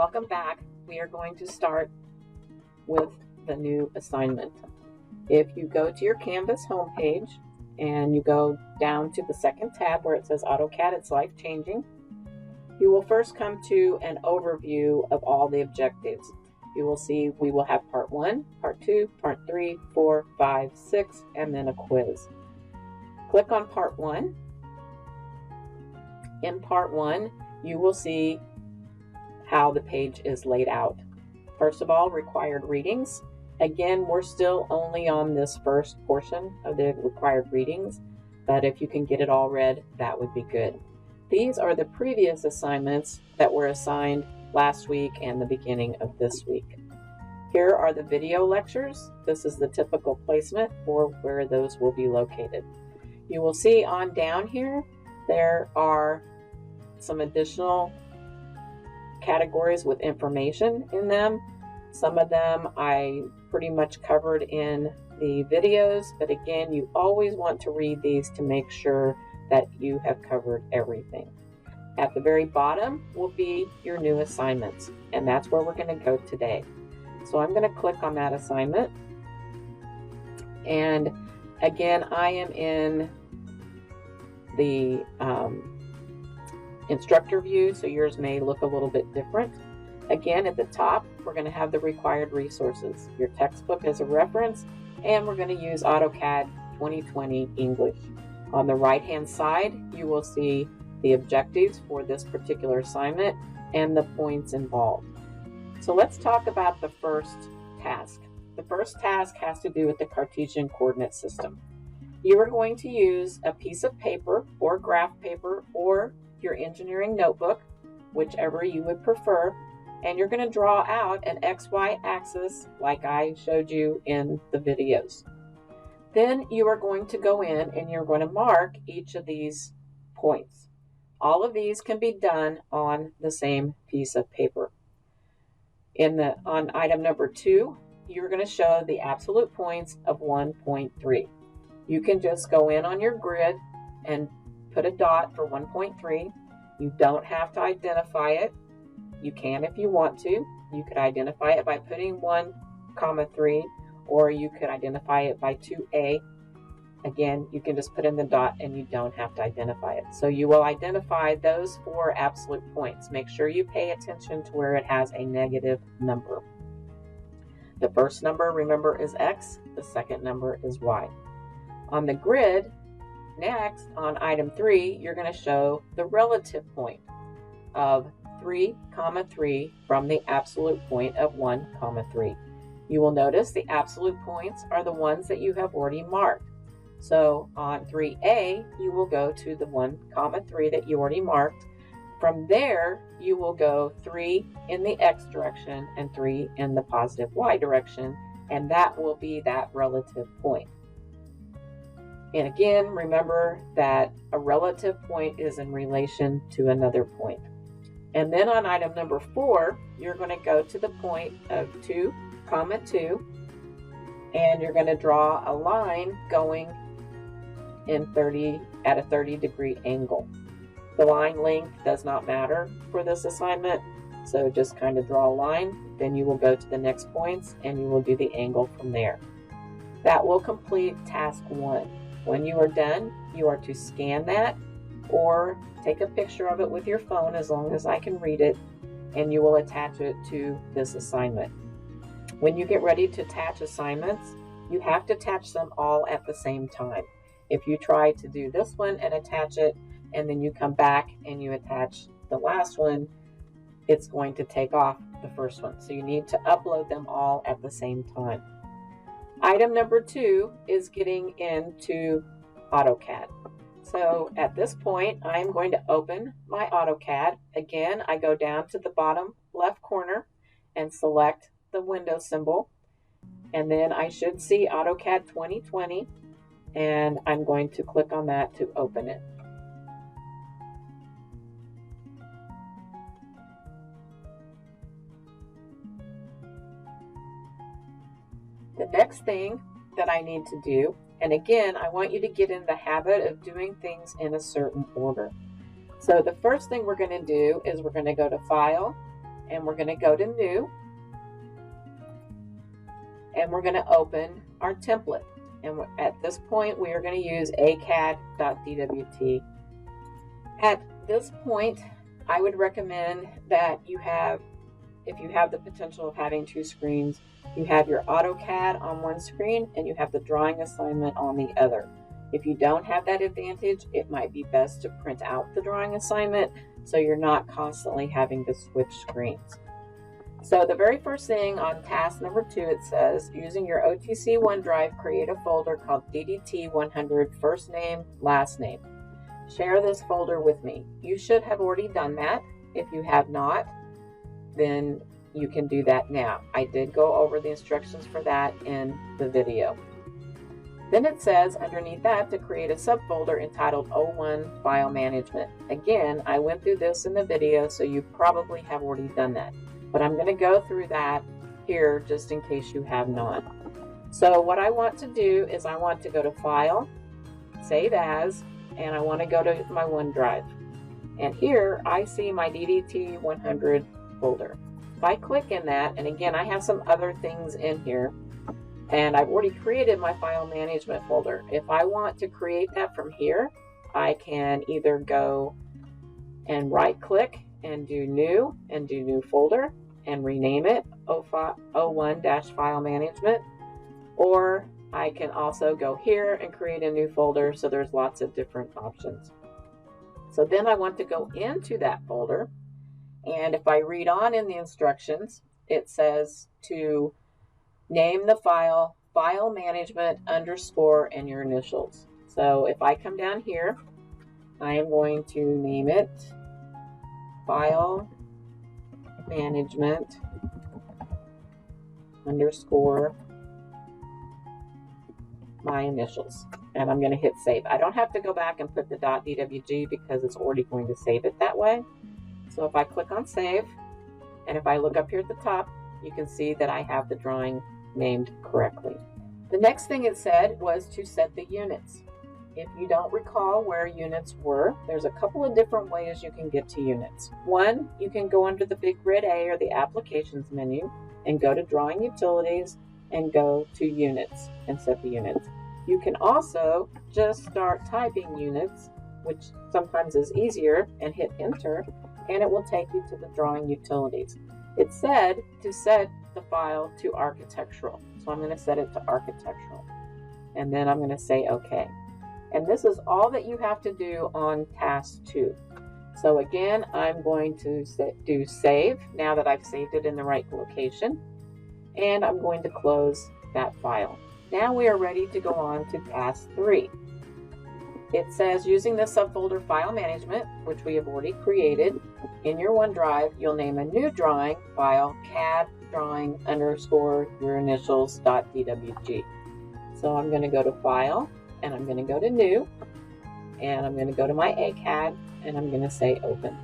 welcome back. We are going to start with the new assignment. If you go to your Canvas homepage and you go down to the second tab where it says Autocad, it's life-changing, you will first come to an overview of all the objectives. You will see we will have part 1, part 2, part 3, 4, 5, 6, and then a quiz. Click on part 1. In part 1, you will see how the page is laid out. First of all, required readings. Again, we're still only on this first portion of the required readings, but if you can get it all read, that would be good. These are the previous assignments that were assigned last week and the beginning of this week. Here are the video lectures. This is the typical placement for where those will be located. You will see on down here, there are some additional categories with information in them. Some of them I pretty much covered in the videos, but again, you always want to read these to make sure that you have covered everything. At the very bottom will be your new assignments, and that's where we're going to go today. So I'm going to click on that assignment, and again, I am in the instructor view, so yours may look a little bit different. Again, at the top, we're going to have the required resources, your textbook as a reference, and we're going to use AutoCAD 2020 English. On the right-hand side, you will see the objectives for this particular assignment and the points involved. So let's talk about the first task. The first task has to do with the Cartesian coordinate system. You are going to use a piece of paper or graph paper or your engineering notebook, whichever you would prefer, and you're going to draw out an XY axis like I showed you in the videos. Then you are going to go in and you're going to mark each of these points. All of these can be done on the same piece of paper. On item number 2, you're going to show the absolute points of 1.3. You can just go in on your grid and put a dot for 1.3. You don't have to identify it. You can if you want to. You could identify it by putting 1,3, or you could identify it by 2A. Again, you can just put in the dot and you don't have to identify it. So you will identify those 4 absolute points. Make sure you pay attention to where it has a negative number. The first number, remember, is X. The second number is Y. On the grid, next, on item 3, you're going to show the relative point of 3, 3 from the absolute point of 1, 3. You will notice the absolute points are the ones that you have already marked. So on 3A, you will go to the 1, 3 that you already marked. From there, you will go 3 in the X direction and 3 in the positive Y direction, and that will be that relative point. And again, remember that a relative point is in relation to another point. And then on item number 4, you're going to go to the point of 2, 2, and you're going to draw a line going at a 30-degree angle. The line length does not matter for this assignment, so just kind of draw a line. Then you will go to the next points and you will do the angle from there. That will complete task 1. When you are done, you are to scan that or take a picture of it with your phone, as long as I can read it, and you will attach it to this assignment. When you get ready to attach assignments, you have to attach them all at the same time. If you try to do this one and attach it, and then you come back and you attach the last one, it's going to take off the first one. So you need to upload them all at the same time. Item number 2 is getting into AutoCAD. So at this point, I'm going to open my AutoCAD. Again, I go down to the bottom left corner and select the window symbol. And then I should see AutoCAD 2020, and I'm going to click on that to open it. The next thing that I need to do, and again, I want you to get in the habit of doing things in a certain order. So the first thing we're going to do is we're going to go to File, and we're going to go to New, and we're going to open our template. And at this point, we are going to use acad.dwt. At this point, I would recommend that you have, if you have the potential of having two screens, you have your AutoCAD on one screen and you have the drawing assignment on the other. If you don't have that advantage, it might be best to print out the drawing assignment so you're not constantly having to switch screens. So the very first thing on task number 2, it says, using your OTC OneDrive, create a folder called DDT100 first name, last name. Share this folder with me. You should have already done that. If you have not, then you can do that now. I did go over the instructions for that in the video. Then it says underneath that to create a subfolder entitled O1 File Management. Again, I went through this in the video, so you probably have already done that. But I'm going to go through that here just in case you have not. So what I want to do is I want to go to File, Save As, and I want to go to my OneDrive. And here I see my DDT100 folder. If I click in that, and again I have some other things in here, and I've already created my file management folder. If I want to create that from here, I can either go and right click and do New and do New Folder and rename it O1-File Management, or I can also go here and create a new folder. So there's lots of different options. So then I want to go into that folder, and if I read on in the instructions, it says to name the file File Management _ and your initials. So if I come down here, I am going to name it File Management _ my initials, and I'm going to hit save. I don't have to go back and put the .dwg because it's already going to save it that way. So if I click on save, and if I look up here at the top, you can see that I have the drawing named correctly. The next thing it said was to set the units. If you don't recall where units were, there's a couple of different ways you can get to units. One, you can go under the big red A or the applications menu and go to drawing utilities and go to units and set the units. You can also just start typing units, which sometimes is easier, and hit enter, and it will take you to the drawing utilities. It said to set the file to architectural, so I'm going to set it to architectural, and then I'm going to say OK. And this is all that you have to do on task 2. So again, I'm going to do save now that I've saved it in the right location, and I'm going to close that file. Now we are ready to go on to task 3. It says using the subfolder File Management, which we have already created, in your OneDrive, you'll name a new drawing file CAD drawing _ your initials .dwg. So I'm going to go to File, and I'm going to go to New, and I'm going to go to my ACAD, and I'm going to say Open.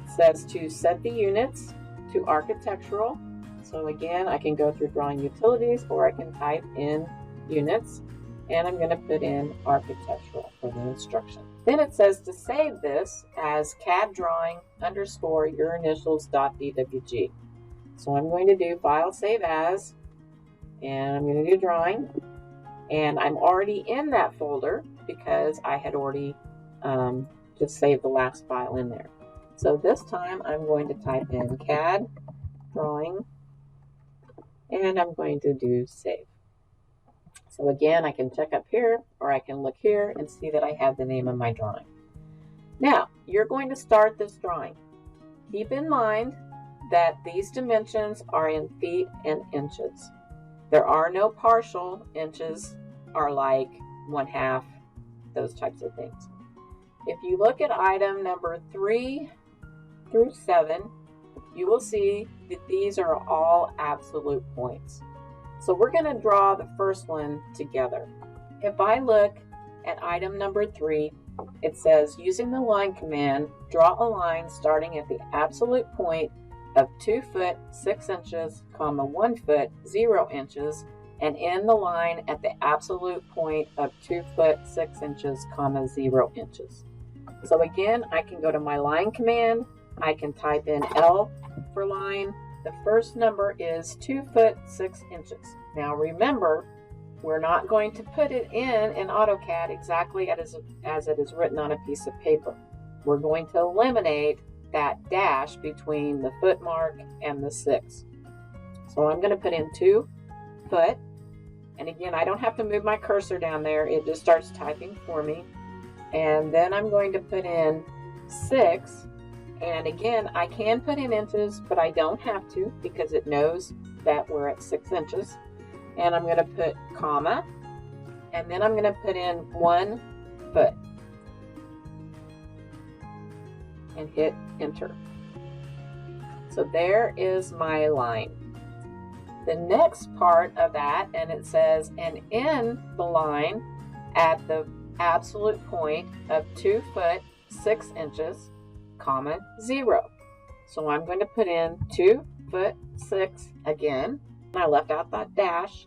It says to set the units to architectural. So again, I can go through drawing utilities, or I can type in units, and I'm going to put in architectural for the instruction. Then it says to save this as CAD drawing _ your initials .dwg. So I'm going to do File, Save As, and I'm going to do drawing, and I'm already in that folder because I had already just saved the last file in there. So this time I'm going to type in CAD drawing, and I'm going to do save. So again, I can check up here, or I can look here and see that I have the name of my drawing. Now, you're going to start this drawing. Keep in mind that these dimensions are in feet and inches. There are no partial inches, or like 1/2, those types of things. If you look at item number 3 through 7, you will see that these are all absolute points. So we're going to draw the first one together. If I look at item number 3, it says using the line command, draw a line starting at the absolute point of 2 foot 6 inches, 1 foot 0 inches, and end the line at the absolute point of 2 foot 6 inches, 0 inches. So again, I can go to my line command, I can type in L for line, the first number is 2 foot 6 inches. Now remember, we're not going to put it in AutoCAD exactly as it is written on a piece of paper. We're going to eliminate that dash between the foot mark and the 6. So I'm going to put in 2 foot. And again, I don't have to move my cursor down there. It just starts typing for me. And then I'm going to put in 6. And again, I can put in inches, but I don't have to because it knows that we're at 6 inches. And I'm going to put comma. And then I'm going to put in 1 foot. And hit enter. So there is my line. The next part of that, and it says, and in the line at the absolute point of 2 foot 6 inches, comma 0. So I'm going to put in 2 foot 6 again. I left out that dash,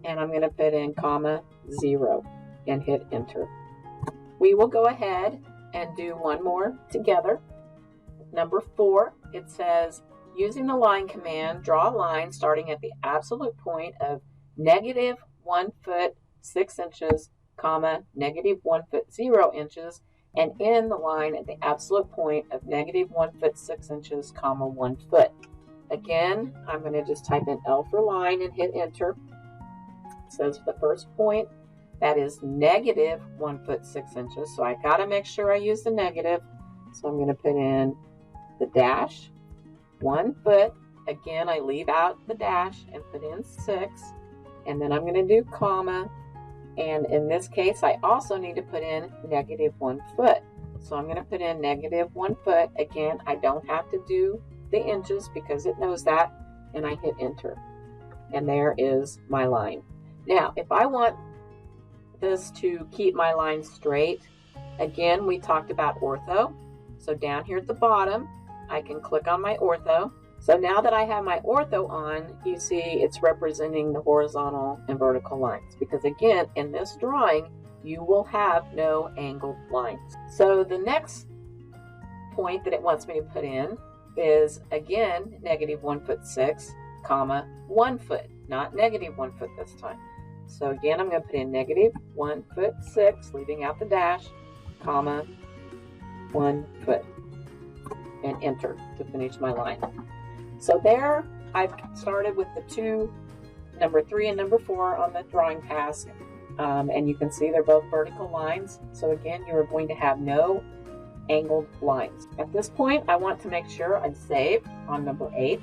and I'm going to put in comma 0 and hit enter. We will go ahead and do one more together. Number 4, it says, using the line command, draw a line starting at the absolute point of negative 1 foot 6 inches, comma, negative 1 foot 0 inches, and in the line at the absolute point of negative 1 foot 6 inches, comma, 1 foot. Again, I'm going to just type in L for line and hit enter. It says the first point, that is negative 1 foot 6 inches. So I got to make sure I use the negative. So I'm going to put in the dash, 1 foot. Again, I leave out the dash and put in 6. And then I'm going to do comma. And in this case, I also need to put in negative 1 foot. So I'm going to put in negative 1 foot. Again, I don't have to do the inches because it knows that. And I hit enter. And there is my line. Now, if I want this to keep my line straight, again, we talked about ortho. So down here at the bottom, I can click on my ortho. So now that I have my ortho on, you see it's representing the horizontal and vertical lines. Because again, in this drawing, you will have no angled lines. So the next point that it wants me to put in is, again, negative 1 foot 6, comma, 1 foot, not negative 1 foot this time. So again, I'm going to put in negative 1 foot 6, leaving out the dash, comma, 1 foot, and enter to finish my line. So there, I've started with the two, number 3 and number 4 on the drawing task, and you can see they're both vertical lines. So again, you are going to have no angled lines. At this point, I want to make sure I save on number 8.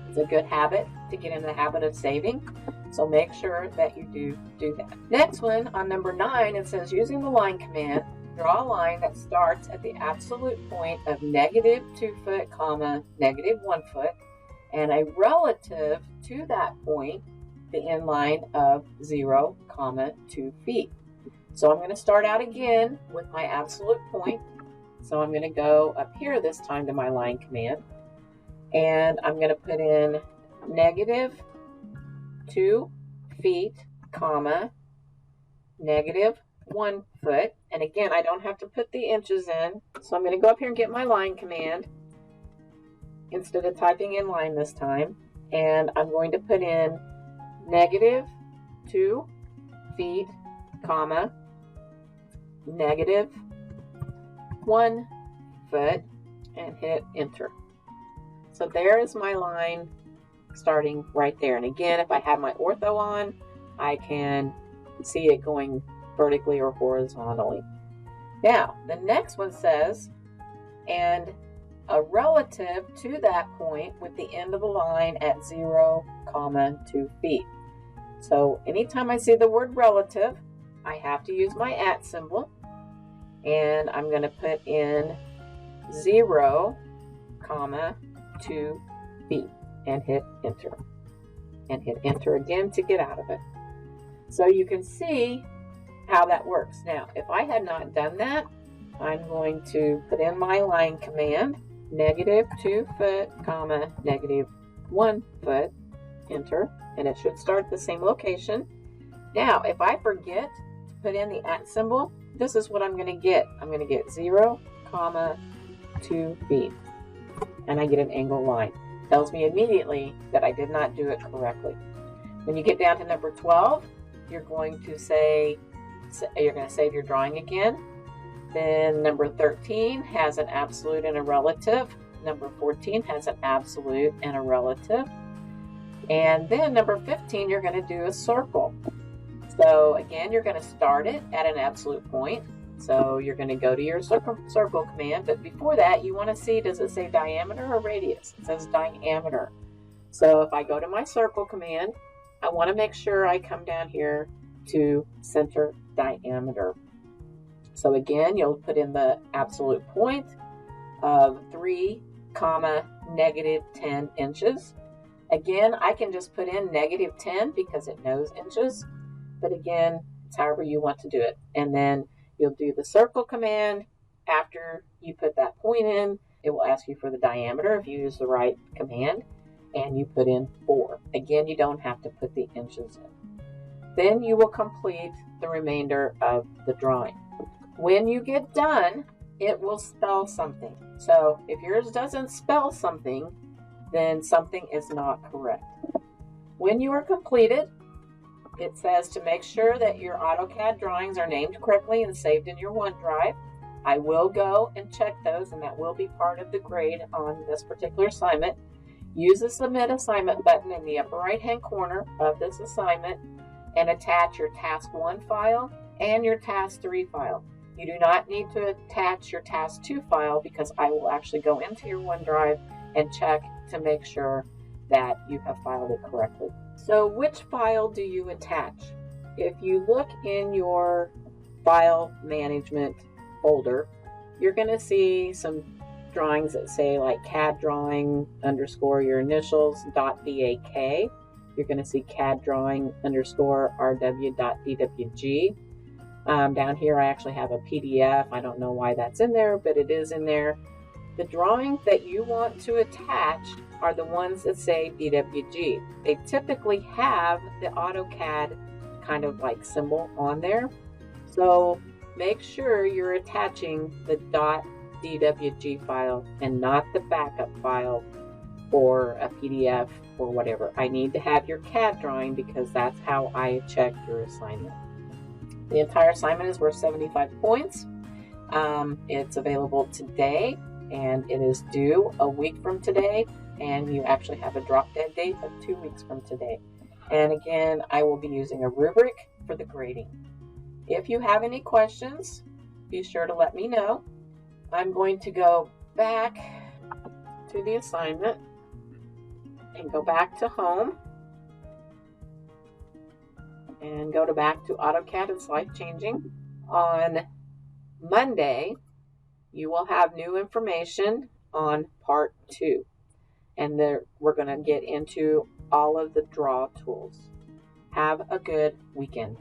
It's a good habit to get in the habit of saving, so make sure that you do that. Next one, on number 9, it says, using the line command, draw a line that starts at the absolute point of negative 2 foot, comma, negative 1 foot, and a relative to that point, the end line of 0, comma, 2 feet. So I'm going to start out again with my absolute point. So I'm going to go up here this time to my line command, and I'm going to put in negative 2 feet, comma, negative 1 foot. And again, I don't have to put the inches in. So I'm going to go up here and get my line command instead of typing in line this time. And I'm going to put in negative 2 feet, comma, negative 1 foot, and hit enter. So there is my line starting right there. And again, if I have my ortho on, I can see it going vertically or horizontally. Now, the next one says, and a relative to that point with the end of the line at 0, comma, 2 feet. So anytime I see the word relative, I have to use my @ symbol, and I'm going to put in 0, comma, 2 feet, and hit enter. And hit enter again to get out of it. So you can see how that works. Now, if I had not done that, I'm going to put in my line command, negative 2 foot, comma, negative 1 foot, enter, and it should start at the same location. Now, if I forget to put in the @ symbol, this is what I'm going to get. I'm going to get 0, comma, 2 feet. and I get an angled line. Tells me immediately that I did not do it correctly. When you get down to number 12, you're going to save your drawing again. Then number 13 has an absolute and a relative. Number 14 has an absolute and a relative. And then number 15, you're going to do a circle. So again, you're going to start it at an absolute point. So you're going to go to your circle command, but before that, you want to see, does it say diameter or radius? It says diameter. So if I go to my circle command, I want to make sure I come down here to center diameter. So again, you'll put in the absolute point of 3, -10 inches. Again, I can just put in -10 because it knows inches, but again, it's however you want to do it. And then you'll do the circle command. After you put that point in, it will ask you for the diameter if you use the right command, and you put in 4. Again, you don't have to put the inches in. Then you will complete the remainder of the drawing. When you get done, it will spell something. So if yours doesn't spell something, then something is not correct. When you are completed, it says to make sure that your AutoCAD drawings are named correctly and saved in your OneDrive. I will go and check those, and that will be part of the grade on this particular assignment. Use the Submit Assignment button in the upper right-hand corner of this assignment and attach your Task 1 file and your Task 3 file. You do not need to attach your Task 2 file because I will actually go into your OneDrive and check to make sure that you have filed it correctly. So which file do you attach? If you look in your file management folder, you're going to see some drawings that say like CAD drawing _ your initials .bak. You're going to see CAD drawing _ rw.dwg. Down here I actually have a PDF. I don't know why that's in there, but it is in there. The drawings that you want to attach are the ones that say DWG. They typically have the AutoCAD kind of like symbol on there. So make sure you're attaching the .dwg file and not the backup file or a PDF or whatever. I need to have your CAD drawing because that's how I check your assignment. The entire assignment is worth 75 points. It's available today, and it is due a week from today, and you actually have a drop dead date of 2 weeks from today. And again, I will be using a rubric for the grading. If you have any questions, be sure to let me know. I'm going to go back to the assignment and go back to home and go back to AutoCAD. It's life-changing. On Monday, you will have new information on part 2. And there, we're going to get into all of the draw tools. Have a good weekend.